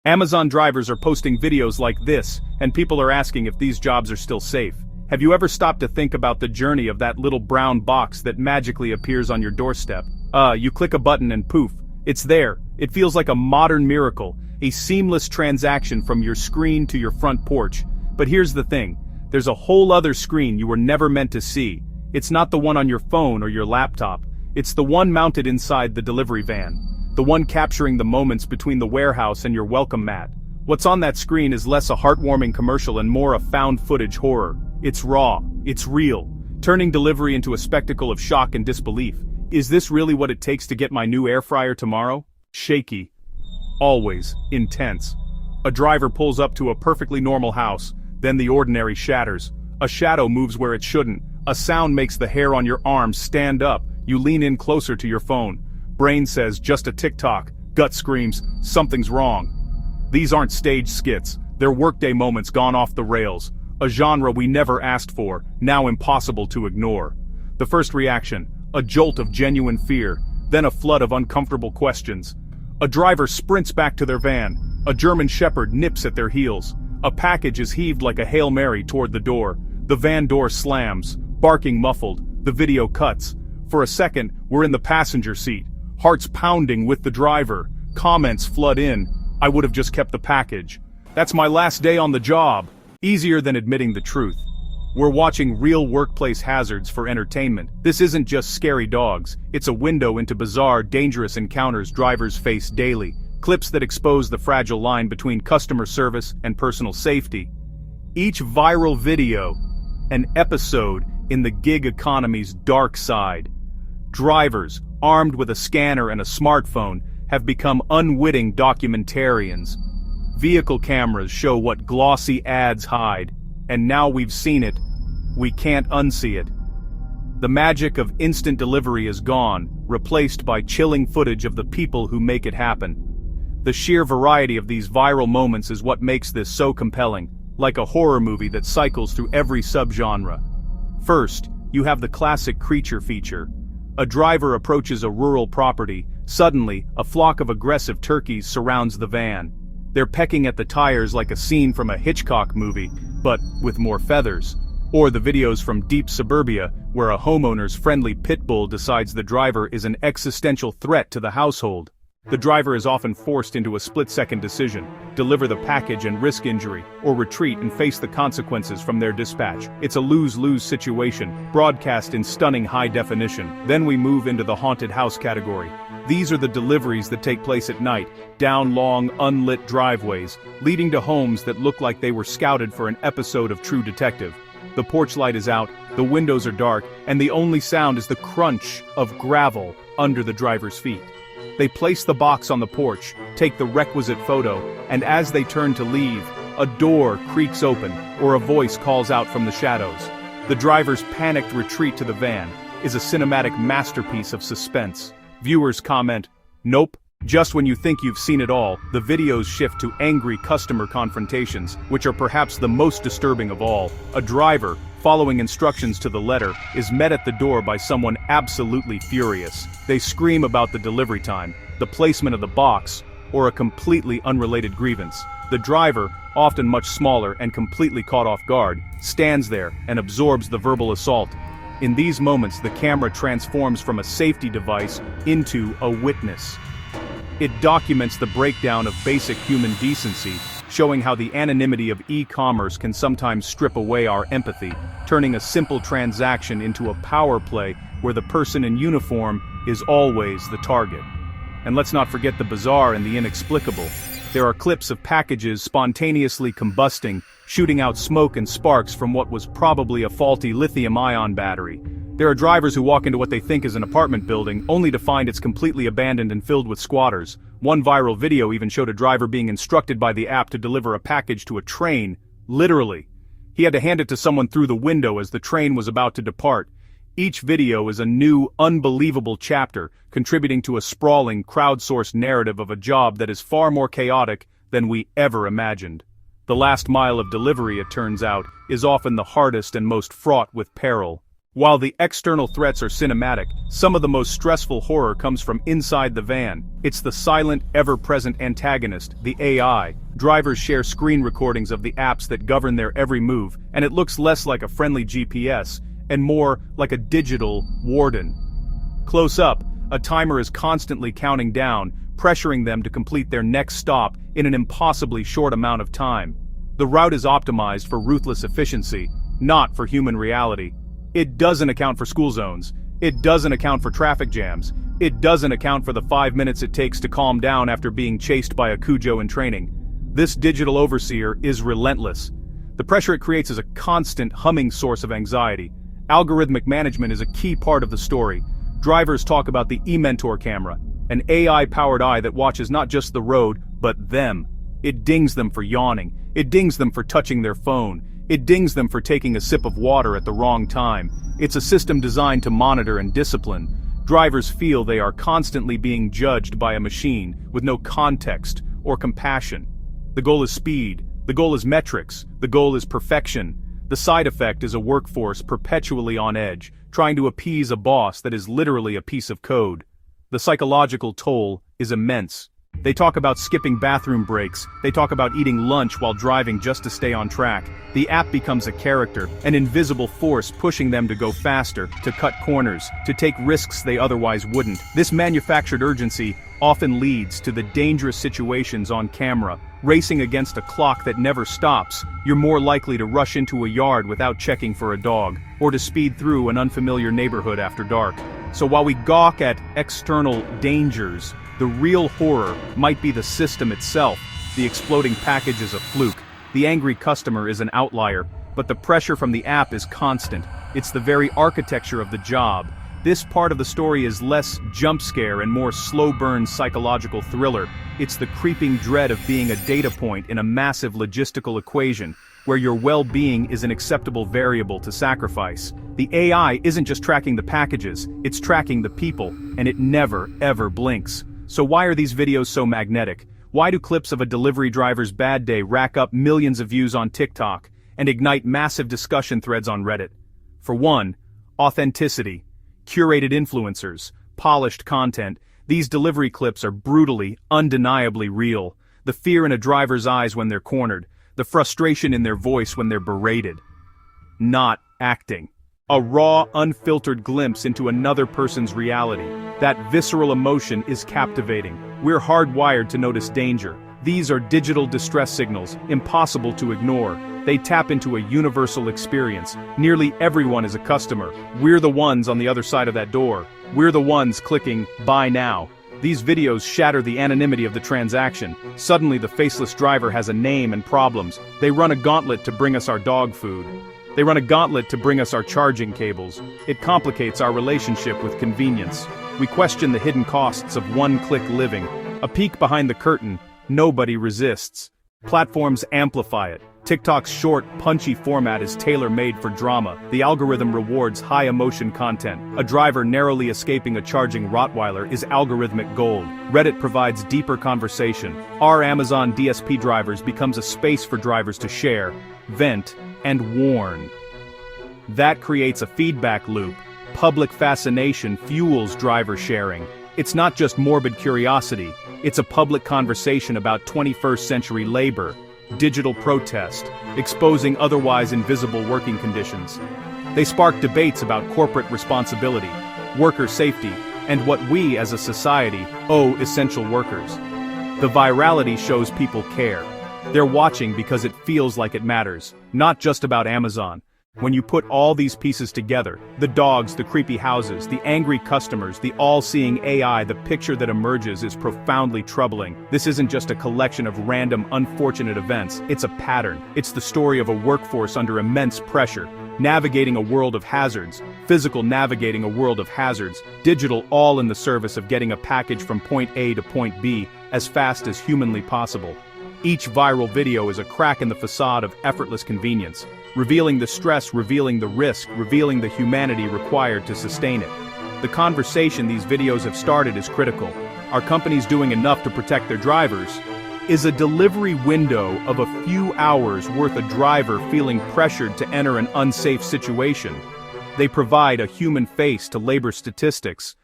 Amazon drivers are posting videos like this, and people are asking if these jobs are still safe. Have you ever stopped to think about the journey of that little brown box that magically appears on your doorstep? You click a button and poof, it's there. It feels like a modern miracle, a seamless transaction from your screen to your front porch. But here's the thing, there's a whole other screen you were never meant to see. It's not the one on your phone or your laptop. It's the one mounted inside the delivery van. The one capturing the moments between the warehouse and your welcome mat. What's on that screen is less a heartwarming commercial and more a found footage horror. It's raw, it's real, turning delivery into a spectacle of shock and disbelief. Is this really what it takes to get my new air fryer tomorrow? Shaky. Always intense. A driver pulls up to a perfectly normal house, then the ordinary shatters. A shadow moves where it shouldn't. A sound makes the hair on your arms stand up. You lean in closer to your phone. Brain says, just a tick-tock. Gut screams, something's wrong. These aren't staged skits. They're workday moments gone off the rails. A genre we never asked for, now impossible to ignore. The first reaction, a jolt of genuine fear, then a flood of uncomfortable questions. A driver sprints back to their van. A German Shepherd nips at their heels. A package is heaved like a Hail Mary toward the door. The van door slams, barking muffled. The video cuts. For a second, we're in the passenger seat. Hearts pounding with the driver. Comments flood in. I would have just kept the package. That's my last day on the job. Easier than admitting the truth. We're watching real workplace hazards for entertainment. This isn't just scary dogs. It's a window into bizarre, dangerous encounters drivers face daily. Clips that expose the fragile line between customer service and personal safety. Each viral video, an episode in the gig economy's dark side. Drivers, armed with a scanner and a smartphone, have become unwitting documentarians. Vehicle cameras show what glossy ads hide, and now we've seen it, we can't unsee it. The magic of instant delivery is gone, replaced by chilling footage of the people who make it happen. The sheer variety of these viral moments is what makes this so compelling, like a horror movie that cycles through every subgenre. First, you have the classic creature feature. A driver approaches a rural property. Suddenly, a flock of aggressive turkeys surrounds the van. They're pecking at the tires like a scene from a Hitchcock movie, but with more feathers. Or the videos from deep suburbia, where a homeowner's friendly pit bull decides the driver is an existential threat to the household. The driver is often forced into a split-second decision: deliver the package and risk injury, or retreat and face the consequences from their dispatch. It's a lose-lose situation, broadcast in stunning high definition. Then we move into the haunted house category. These are the deliveries that take place at night, down long, unlit driveways, leading to homes that look like they were scouted for an episode of True Detective. The porch light is out, the windows are dark, and the only sound is the crunch of gravel under the driver's feet. They place the box on the porch, take the requisite photo, and as they turn to leave, a door creaks open, or a voice calls out from the shadows. The driver's panicked retreat to the van is a cinematic masterpiece of suspense. Viewers comment, "Nope." Just when you think you've seen it all, the videos shift to angry customer confrontations, which are perhaps the most disturbing of all. A driver, following instructions to the letter, is met at the door by someone absolutely furious. They scream about the delivery time, the placement of the box, or a completely unrelated grievance. The driver, often much smaller and completely caught off guard, stands there and absorbs the verbal assault. In these moments, the camera transforms from a safety device into a witness. It documents the breakdown of basic human decency, showing how the anonymity of e-commerce can sometimes strip away our empathy, turning a simple transaction into a power play where the person in uniform is always the target. And let's not forget the bizarre and the inexplicable. There are clips of packages spontaneously combusting, shooting out smoke and sparks from what was probably a faulty lithium-ion battery. There are drivers who walk into what they think is an apartment building, only to find it's completely abandoned and filled with squatters. One viral video even showed a driver being instructed by the app to deliver a package to a train, literally. He had to hand it to someone through the window as the train was about to depart. Each video is a new, unbelievable chapter, contributing to a sprawling, crowdsourced narrative of a job that is far more chaotic than we ever imagined. The last mile of delivery, it turns out, is often the hardest and most fraught with peril. While the external threats are cinematic, some of the most stressful horror comes from inside the van. It's the silent, ever-present antagonist, the AI. Drivers share screen recordings of the apps that govern their every move, and it looks less like a friendly GPS, and more like a digital warden. Close up, a timer is constantly counting down, pressuring them to complete their next stop in an impossibly short amount of time. The route is optimized for ruthless efficiency, not for human reality. It doesn't account for school zones. It doesn't account for traffic jams. It doesn't account for the 5 minutes it takes to calm down after being chased by a Cujo in training. This digital overseer is relentless. The pressure it creates is a constant humming source of anxiety. Algorithmic management is a key part of the story. Drivers talk about the e-mentor camera, an AI-powered eye that watches not just the road, but them. It dings them for yawning. It dings them for touching their phone. It dings them for taking a sip of water at the wrong time. It's a system designed to monitor and discipline. Drivers feel they are constantly being judged by a machine with no context or compassion. The goal is speed. The goal is metrics. The goal is perfection. The side effect is a workforce perpetually on edge, trying to appease a boss that is literally a piece of code. The psychological toll is immense. They talk about skipping bathroom breaks. They talk about eating lunch while driving just to stay on track. The app becomes a character, an invisible force pushing them to go faster, to cut corners, to take risks they otherwise wouldn't. This manufactured urgency often leads to the dangerous situations on camera. Racing against a clock that never stops, you're more likely to rush into a yard without checking for a dog, or to speed through an unfamiliar neighborhood after dark. So while we gawk at external dangers, the real horror might be the system itself. The exploding package is a fluke. The angry customer is an outlier. But the pressure from the app is constant. It's the very architecture of the job. This part of the story is less jump scare and more slow-burn psychological thriller. It's the creeping dread of being a data point in a massive logistical equation, where your well-being is an acceptable variable to sacrifice. The AI isn't just tracking the packages, it's tracking the people, and it never, ever blinks. So why are these videos so magnetic? Why do clips of a delivery driver's bad day rack up millions of views on TikTok and ignite massive discussion threads on Reddit? For one, authenticity. Curated influencers, polished content. These delivery clips are brutally, undeniably real. The fear in a driver's eyes when they're cornered. The frustration in their voice when they're berated. Not acting. A raw, unfiltered glimpse into another person's reality. That visceral emotion is captivating. We're hardwired to notice danger. These are digital distress signals, impossible to ignore. They tap into a universal experience. Nearly everyone is a customer. We're the ones on the other side of that door. We're the ones clicking, buy now. These videos shatter the anonymity of the transaction. Suddenly the faceless driver has a name and problems. They run a gauntlet to bring us our dog food. They run a gauntlet to bring us our charging cables. It complicates our relationship with convenience. We question the hidden costs of one-click living. A peek behind the curtain, nobody resists. Platforms amplify it. TikTok's short, punchy format is tailor-made for drama. The algorithm rewards high-emotion content. A driver narrowly escaping a charging Rottweiler is algorithmic gold. Reddit provides deeper conversation. Our Amazon DSP drivers becomes a space for drivers to share, vent, and warn. That creates a feedback loop. Public fascination fuels driver sharing. It's not just morbid curiosity. It's a public conversation about 21st century labor, digital protest, exposing otherwise invisible working conditions. They spark debates about corporate responsibility, worker safety, and what we as a society owe essential workers. The virality shows people care. They're watching because it feels like it matters, not just about Amazon. When you put all these pieces together, the dogs, the creepy houses, the angry customers, the all-seeing AI, the picture that emerges is profoundly troubling. This isn't just a collection of random, unfortunate events, it's a pattern. It's the story of a workforce under immense pressure, navigating a world of hazards, physical navigating a world of hazards, digital all in the service of getting a package from point A to point B as fast as humanly possible. Each viral video is a crack in the facade of effortless convenience, revealing the stress, revealing the risk, revealing the humanity required to sustain it. The conversation these videos have started is critical. Are companies doing enough to protect their drivers? Is a delivery window of a few hours worth a driver feeling pressured to enter an unsafe situation? They provide a human face to labor statistics,